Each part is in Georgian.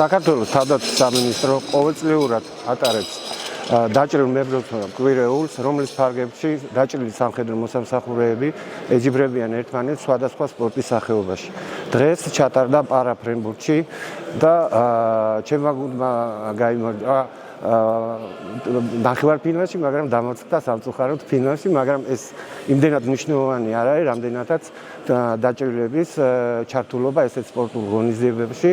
საქართველოს თავდაცვის სამინისტრო ყოველწლიურად ატარებს დაჭრილ მებრძოლთა კვირეულს, რომლის ფარგლებში დაჭრილი სამხედრო მოსამსახურეები ეჯიბრებიან ერთმანეთს სხვადასხვა სპორტის სახეობაში. დღეს ჩატარდა პარაფრენბურთში და ჩემმა გუნდმა გაიმარჯვა ნახევარფინალში, მაგრამ დამარცხდა სამწუხაროდ ფინალში, მაგრამ ეს იმდენად მნიშვნელოვანი არ არის, რამდენადაც დაჭრილების ჩართულობა ესეთ სპორტულ ღონისძიებებში.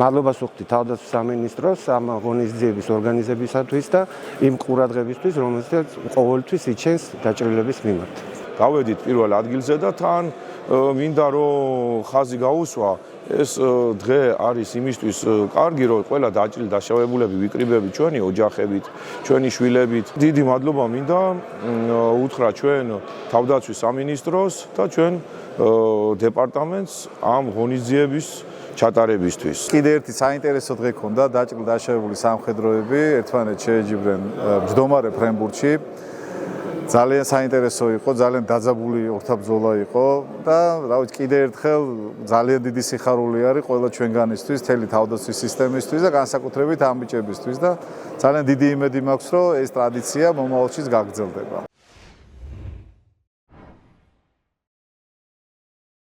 მადლობას ვუხდით თავდაცვის სამინისტროს ამ ღონისძიების ორგანიზებისათვის და იმ ყურადღებისთვის, რომელსაც ყოველთვის იჩენს დაჭრილების მიმართ. გავედით პირველ ადგილზე და თან მინდა რომ ხაზი გაუსვა ეს დღე არის იმისთვის კარგი, რომ ყველა დაჭრილი დაშავებულები ვიკრიბებით ჩვენი ოჯახებით, ჩვენი შვილებით. დიდი მადლობა მინდა უთხრა ჩვენ თავდაცვის სამინისტროს და ჩვენ დეპარტამენტს ამ ღონისძიების ჩატარებისთვის. კიდე ერთი საინტერესო დღე ქონდა, დაჭრილი დაშავებული სამხედროები ერთმანეთს შეეჯიბრნენ მჯდომარე ფრენბურთში. ძალიან საინტერესო იყო, ძალიან დაძაბული ორთაბრძოლა იყო და რა ვიცი, კიდე ერთხელ ძალიან დიდი სიხარული არის ყველა ჩვენგანისთვის, მთელი თავდაცვის სისტემისთვის და განსაკუთრებით ამ ბიჭებისთვის და ძალიან დიდი იმედი მაქვს, რომ ეს ტრადიცია მომავალშიც გაგრძელდება.